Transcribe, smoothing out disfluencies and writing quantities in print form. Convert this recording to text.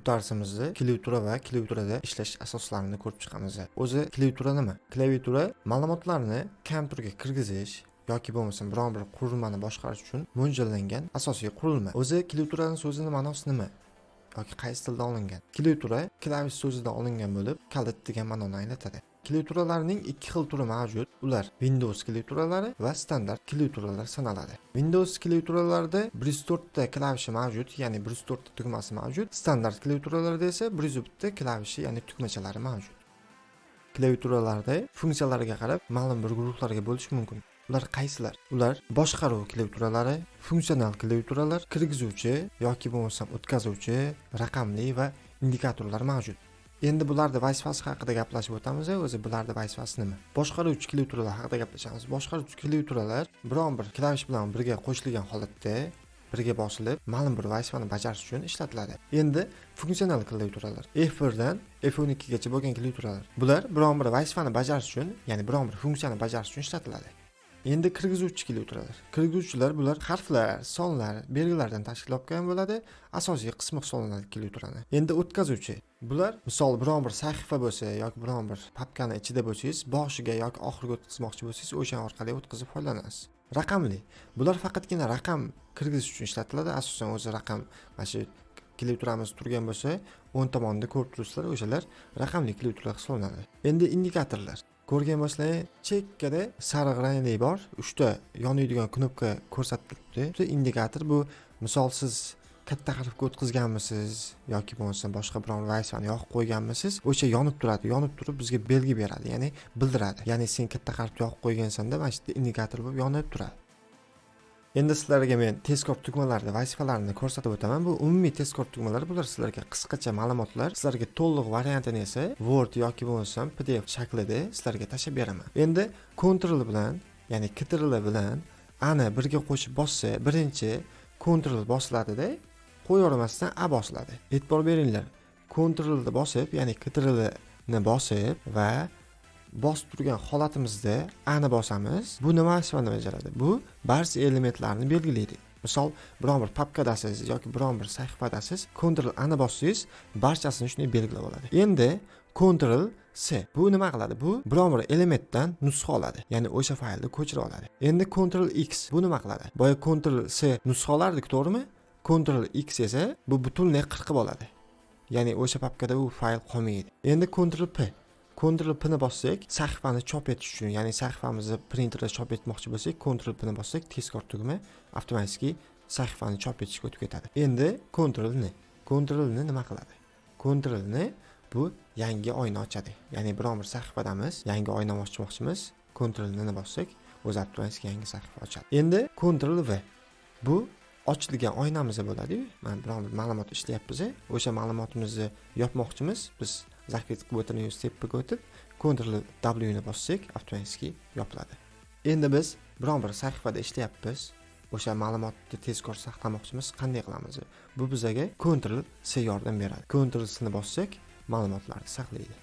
Bu darsimizda klaviatura va klaviaturada ishlash asoslarini ko'rib chiqamiz. O'zi klaviatura nima? Klaviatura ma'lumotlarni kompyuterga kirgizish yoki bo'lmasa biron bir qurilmani boshqarish uchun mo'ljallangan asosiy qurilma. O'zi klaviaturaning so'zining ma'nosi nima? Yoki qaysi tildan olingan? Klaviatura klavish so'zidan olingan bo'lib, kalit degan ma'noni anglatadi. Klaviaturalarning ikki xil turi mavjud. Ular Windows klaviaturalari va standart klaviaturalar sanaladi. Windows klaviaturalarida 104 ta klavishi mavjud, ya'ni 104 ta tugmasi mavjud. Standart klaviaturalarda esa 101 ta klavishi, ya'ni tugmachalari mavjud. Klaviaturalarda funksiyalariga qarab ma'lum bir guruhlarga bo'lish mumkin. Ular qaysilar? Ular boshqaruv klaviaturalari, funksional klaviaturalar, kirgizuvchi yoki bo'lmasa o'tkazuvchi, raqamli va indikatorlar mavjud. Endi bularning vazifasi haqida gaplashib o'tamiz. O'zi bularning vazifasi nima? Boshqaruvchi klaviaturalar haqida gaplashamiz. Boshqaruvchi klaviaturalar biron bir klavish bilan birga qo'shilgan holatda birga bosilib, ma'lum bir vazifani bajarish uchun ishlatiladi. Endi funksional klaviaturalar F1 dan F12 gacha bo'lgan klaviaturalar. Bular biron bir vazifani bajarish uchun, ya'ni biron bir funksiyani bajarish uchun ishlatiladi. Endi kirgizuvchi klaviaturalar. Kirgizuvchilar bular harflar, sonlar, belgilardan tashkil topgan bo'ladi. Asosiy qismi hisoblanadi klaviaturani. Endi o'tkazuvchi. Bular misol biron bir sahifa bo'lsa yoki biron bir papkani ichida bo'lsangiz, boshiga yoki oxiriga o'tkazmoqchi bo'lsangiz, o'sha orqali o'tkazib foydalanasiz. Raqamli. Bular faqatgina raqam kirgizish uchun ishlatiladi. Asosan o'zi raqam mana shu klaviaturamiz turgan bo'lsa, o'ng tomonda ko'rib turibsizlar, o'shalar raqamli klaviaturalar hisoblanadi. Endi indikatorlar. Ko'rgan bo'lsanglar, chekkada sariq rangli bor, 3 ta yonaydigan knopka ko'rsatilibdi. Bu indikator bu misol siz katta harfga o'tkazganmisiz yoki bo'lmasa boshqa biron vazifani yoqib qo'yganmisiz, o'sha yonib turadi. Yonib turib bizga belgi beradi, ya'ni bildiradi. Ya'ni sen katta harf yoqib qo'ygansanda, mana shu indikator bo'lib yonib turadi. Endi sizlarga men tezkor tugmalarning vazifalarini ko'rsatib o'taman. Bu umumiy tezkor tugmalar, bular sizlarga qisqacha ma'lumotlar. Sizlarga to'liq variantini esa Word yoki bo'lmasa PDF shaklida sizlarga tashab beraman. Endi Ctrl bilan, ya'ni Ctrl bilan ani birga qo'shib bossa, birinchi Ctrl bosiladi-da, qo'yavermasdan A bosiladi. E'tibor beringlar. Ctrl ni bosib, ya'ni Ctrl ni bosib va bosib turgan holatimizda ani bosamiz. Bu nima vazifani bajaradi? Bu barcha elementlarni belgilaydi. Misol, biron bir papkadasiz yoki biron bir sahifadasiz, Ctrl ani bossangiz, barchasini shunday belgilab oladi. Endi Ctrl C. Bu nima qiladi? Bu biron bir elementdan nusxa oladi, ya'ni o'sha faylni ko'chirib oladi. Endi Ctrl X bu nima qiladi? Boya Ctrl C nusxa olardik, to'g'rimi? Ctrl X esa bu butunlay qirqib oladi. Ya'ni o'sha papkada u fayl qolmaydi. Endi Ctrl P. Ctrl P ni bossak, sahifani chop etish uchun, ya'ni sahifamizni printerda chop etmoqchi bo'lsak, Ctrl P ni bossak, tezkor tugma avtomatik sahifani chop etishga o'tib ketadi. Endi Ctrl N. Ctrl N nima qiladi? Ctrl N bu yangi oyna ochadi. Ya'ni biron bir sahifadamiz, yangi oyna ochmoqchimiz, Ctrl N ni bossak, o'zi avtomatik yangi sahifa ochadi. Endi Ctrl V. Bu ochilgan oynamizda bo'ladi-ku. Mana biron bir ma'lumot ishlayapmiz, o'sha ma'lumotimizni yopmoqchimiz, biz zakrit qilib o'tirgan stepga o'tib, Ctrl W ni bossak, avtomatik yopiladi. Endi biz biron bir sahifada ishlayapmiz, o'sha ma'lumotni tezkor saqlamoqchimiz, qanday qilamiz? Bu bizga Ctrl C yordam beradi. Ctrl C ni bossak, ma'lumotlarni saqlaydi.